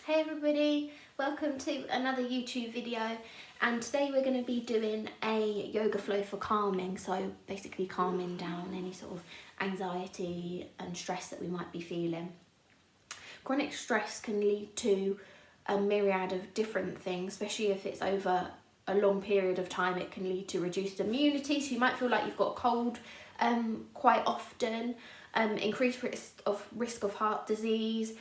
Hey everybody, welcome to another YouTube video, and today we're going to be doing a yoga flow for calming, so basically calming down any sort of anxiety and stress that we might be feeling. Chronic stress can lead to a myriad of different things, especially if it's over a long period of time. It can lead to reduced immunity, so you might feel like you've got a cold quite often. Increased risk of heart disease,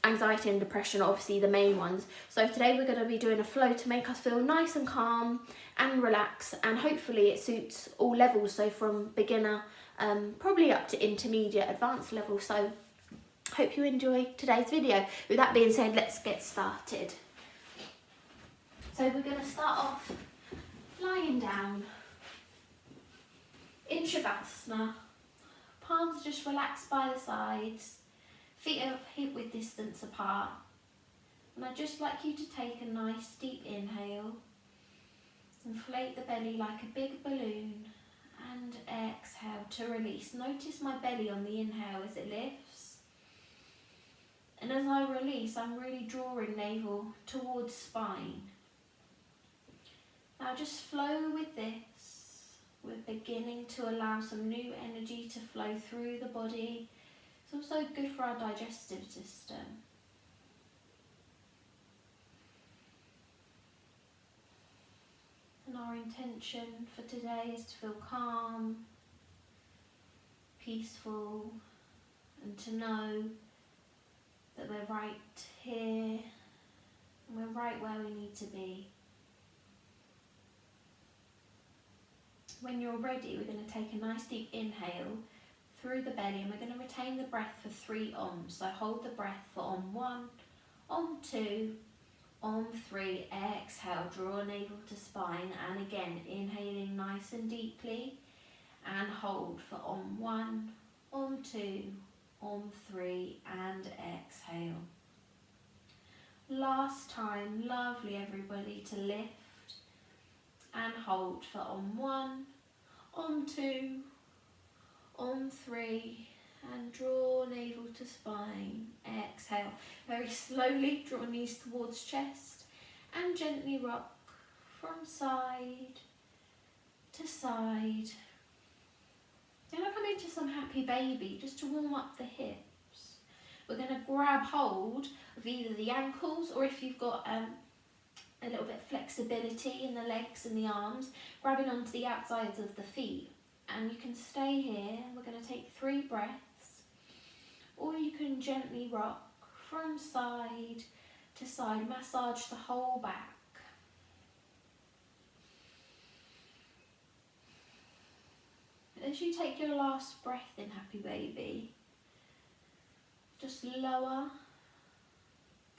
anxiety and depression are obviously the main ones. So today we're going to be doing a flow to make us feel nice and calm and relax, and hopefully it suits all levels, so from beginner probably up to intermediate advanced level. So hope you enjoy today's video. With that being said, let's get started. So we're going to start off lying down in Shavasana. Palms just relaxed by the sides, feet are hip width distance apart. And I'd just like you to take a nice deep inhale, inflate the belly like a big balloon, and exhale to release. Notice my belly on the inhale as it lifts. And as I release, I'm really drawing navel towards spine. Now just flow with this. We're beginning to allow some new energy to flow through the body. It's also good for our digestive system. And our intention for today is to feel calm, peaceful, and to know that we're right here and we're right where we need to be. When you're ready, we're going to take a nice deep inhale through the belly, and we're going to retain the breath for 3 ohms. So hold the breath for Om 1, Om 2, Om 3. Exhale, draw navel to spine, and again inhaling nice and deeply, and hold for Om 1, Om 2, Om 3, and exhale. Last time, lovely everybody, to lift and hold for Om 1, Om 2, Om 3, and draw navel to spine. Exhale, very slowly draw knees towards chest and gently rock from side to side. Then I'll come into some happy baby just to warm up the hips. We're going to grab hold of either the ankles, or if you've got a little bit of flexibility in the legs and the arms, grabbing onto the outsides of the feet. And you can stay here. We're going to take 3 breaths, or you can gently rock from side to side, massage the whole back. As you take your last breath in, happy baby, just lower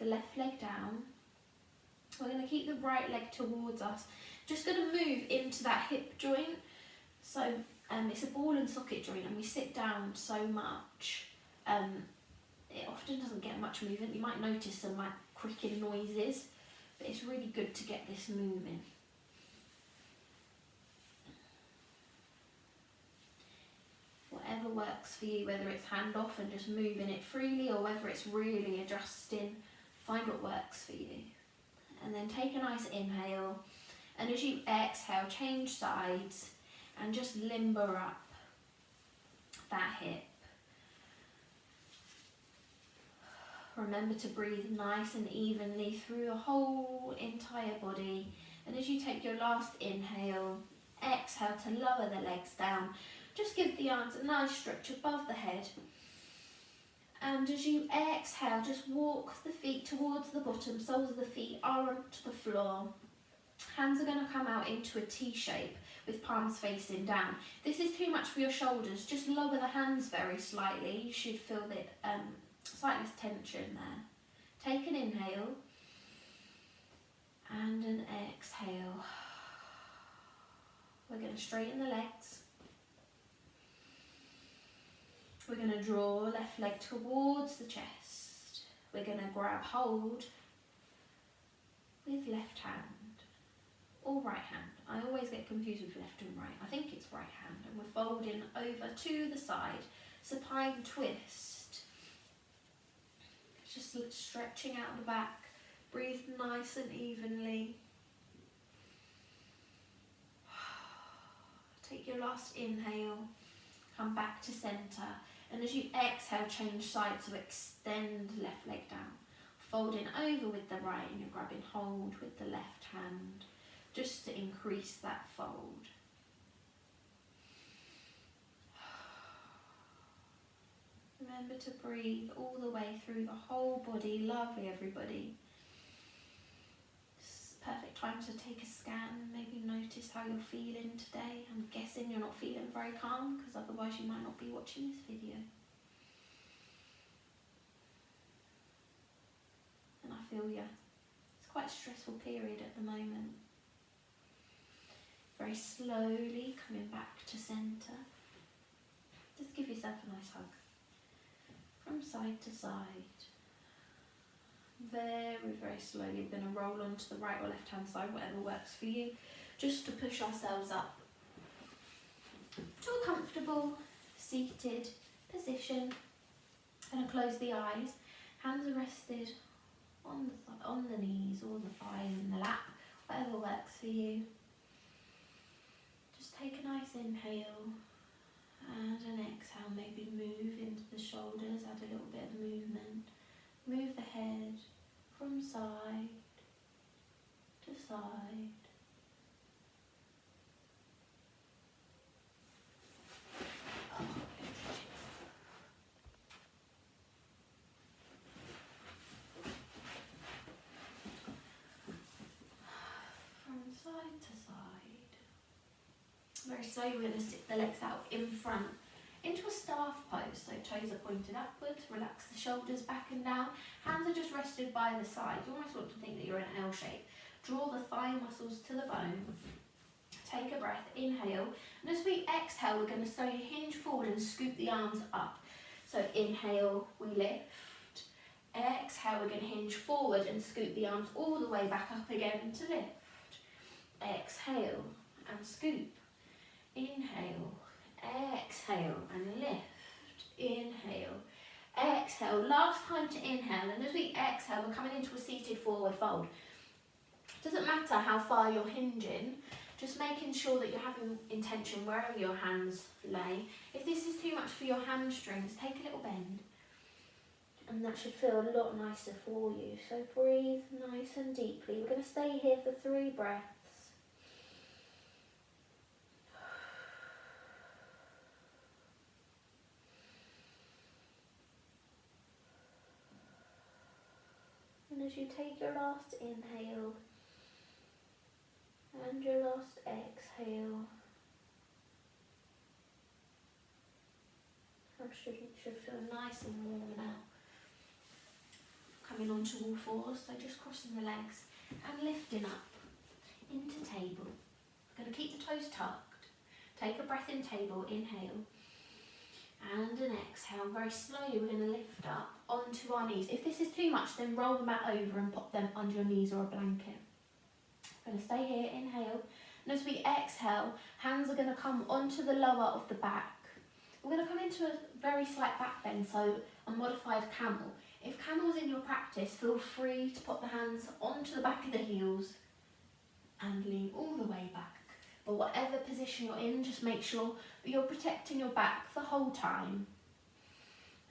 the left leg down. We're going to keep the right leg towards us. Just going to move into that hip joint. So it's a ball and socket joint, and we sit down so much. It often doesn't get much movement. You might notice some like creaking noises, but it's really good to get this moving. Whatever works for you, whether it's hand off and just moving it freely, or whether it's really adjusting, find what works for you. And then take a nice inhale, and as you exhale, change sides and just limber up that hip. Remember to breathe nice and evenly through the whole entire body. And as you take your last inhale, exhale to lower the legs down. Just give the arms a nice stretch above the head. And as you exhale, just walk the feet towards the bottom. Soles of the feet are onto the floor. Hands are going to come out into a T shape with palms facing down. This is too much for your shoulders. Just lower the hands very slightly. You should feel that slight less tension there. Take an inhale and an exhale. We're going to straighten the legs. We're going to draw left leg towards the chest. We're going to grab hold with left hand or right hand. I always get confused with left and right. I think it's right hand. And we're folding over to the side. Supine twist. Just stretching out the back. Breathe nice and evenly. Take your last inhale. Come back to centre. And as you exhale, change sides, so extend left leg down. Folding over with the right, and you're grabbing hold with the left hand, just to increase that fold. Remember to breathe all the way through the whole body. Lovely, everybody. It's perfect time to take a scan. Maybe notice how you're feeling today. I'm guessing you're not feeling very calm, because otherwise you might not be watching this video. And I feel you. It's quite a stressful period at the moment. Very slowly coming back to centre. Just give yourself a nice hug. From side to side. Very, very slowly we're going to roll onto the right or left hand side, whatever works for you, just to push ourselves up to a comfortable seated position. I'm going to close the eyes. Hands are rested on the knees or the thighs and the lap, whatever works for you. Just take a nice inhale and an exhale. Maybe move into the shoulders, add a little bit of movement. Move the head from side to side. Side to side. Very slowly we're going to sit the legs out in front into a staff pose, so toes are pointed upwards, relax the shoulders back and down, hands are just rested by the side. You almost want to think that you're in an L shape. Draw the thigh muscles to the bone, take a breath, inhale, and as we exhale we're going to slowly hinge forward and scoop the arms up. So inhale, we lift, exhale we're going to hinge forward and scoop the arms all the way back up again to lift. Exhale and scoop. Inhale, exhale and lift. Inhale, exhale. Last time to inhale, and as we exhale we're coming into a seated forward fold. Doesn't matter how far you're hinging, just making sure that you're having intention wherever your hands lay. If this is too much for your hamstrings, take a little bend and that should feel a lot nicer for you. So breathe nice and deeply. We're going to stay here for 3 breaths. And as you take your last inhale and your last exhale, hamstring should feel nice and warm now. Coming onto all fours, so just crossing the legs and lifting up into table. We're going to keep the toes tucked. Take a breath in table, inhale. And an exhale. Very slowly we're going to lift up onto our knees. If this is too much, then roll the mat over and pop them under your knees or a blanket. We're going to stay here, inhale. And as we exhale, hands are going to come onto the lower of the back. We're going to come into a very slight back bend, so a modified camel. If camel's in your practice, feel free to put the hands onto the back of the heels and lean all the way back. But whatever position you're in, just make sure that you're protecting your back the whole time.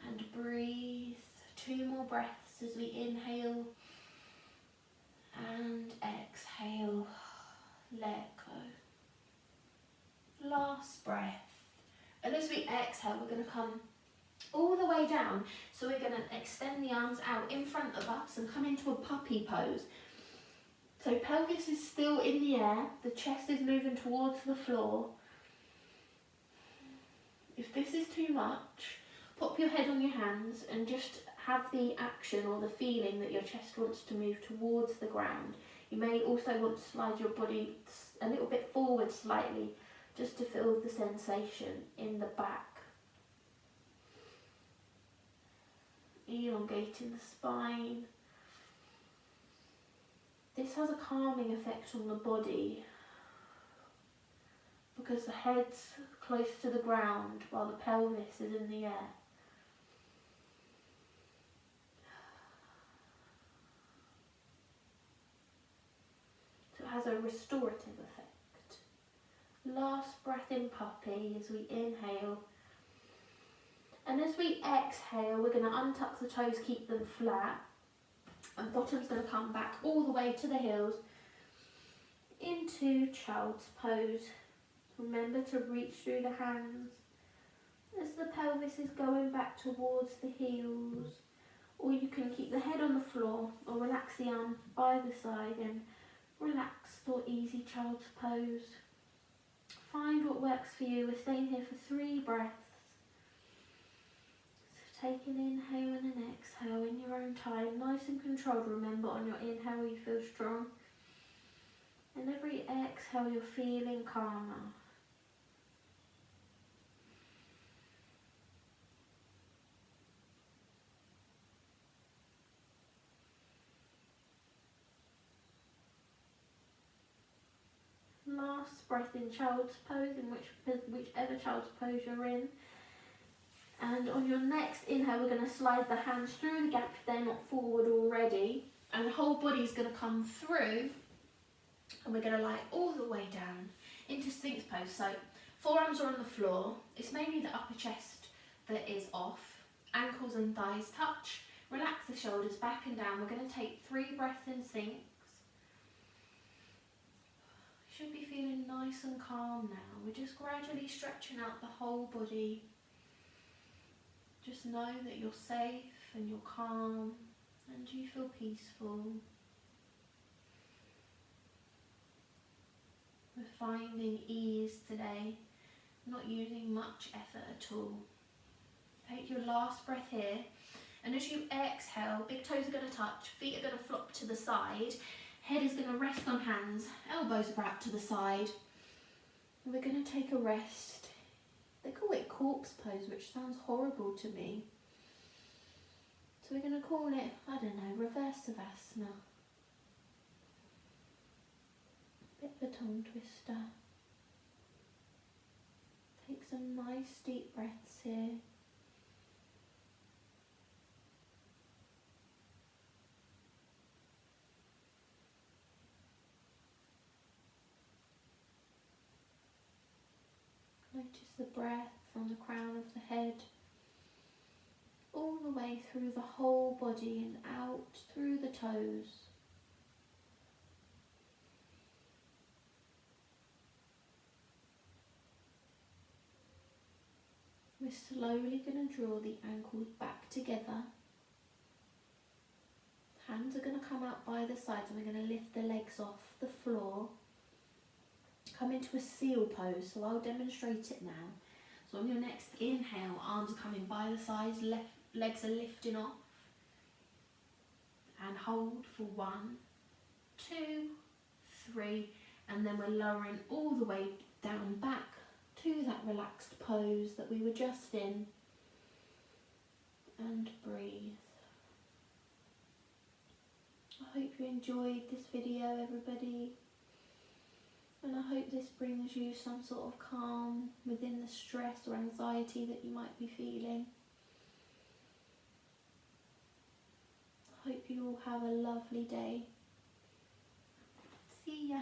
And breathe. 2 more breaths as we inhale and exhale. Let go. Last breath. And as we exhale, we're going to come all the way down. So we're going to extend the arms out in front of us and come into a puppy pose. So pelvis is still in the air, the chest is moving towards the floor. If this is too much, pop your head on your hands and just have the action or the feeling that your chest wants to move towards the ground. You may also want to slide your body a little bit forward slightly, just to feel the sensation in the back. Elongating the spine. This has a calming effect on the body because the head's close to the ground while the pelvis is in the air. has a restorative effect. Last breath in puppy as we inhale. And as we exhale, we're going to untuck the toes, keep them flat. And bottom's going to come back all the way to the heels into child's pose. Remember to reach through the hands as the pelvis is going back towards the heels. Or you can keep the head on the floor or relax the arms by the side and relaxed or easy child's pose. Find what works for you. We're staying here for 3 breaths. So take an inhale and an exhale in your own time. Nice and controlled, remember, on your inhale you feel strong. And every exhale you're feeling calmer. Last breath in child's pose, in whichever child's pose you're in. And on your next inhale, we're going to slide the hands through the gap if they're not forward already. And the whole body's going to come through. And we're going to lie all the way down into Sphinx pose. So forearms are on the floor. It's mainly the upper chest that is off. Ankles and thighs touch. Relax the shoulders back and down. We're going to take 3 breaths in Sphinx. Should be feeling nice and calm now. We're just gradually stretching out the whole body. Just know that you're safe and you're calm and you feel peaceful. We're finding ease today, not using much effort at all. Take your last breath here, and as you exhale, big toes are going to touch, feet are going to flop to the side. Head is going to rest on hands, elbows are out to the side. And we're going to take a rest. They call it corpse pose, which sounds horrible to me. So we're going to call it, I don't know, reverse savasana. Bit of a tongue twister. Take some nice deep breaths here. Notice the breath from the crown of the head, all the way through the whole body and out through the toes. We're slowly going to draw the ankles back together. Hands are going to come out by the sides and we're going to lift the legs off the floor. Come into a seal pose, so I'll demonstrate it now. So on your next inhale, arms are coming by the sides, legs are lifting off. And hold for 1, 2, 3, and then we're lowering all the way down back to that relaxed pose that we were just in. And breathe. I hope you enjoyed this video, everybody. And I hope this brings you some sort of calm within the stress or anxiety that you might be feeling. I hope you all have a lovely day. See ya.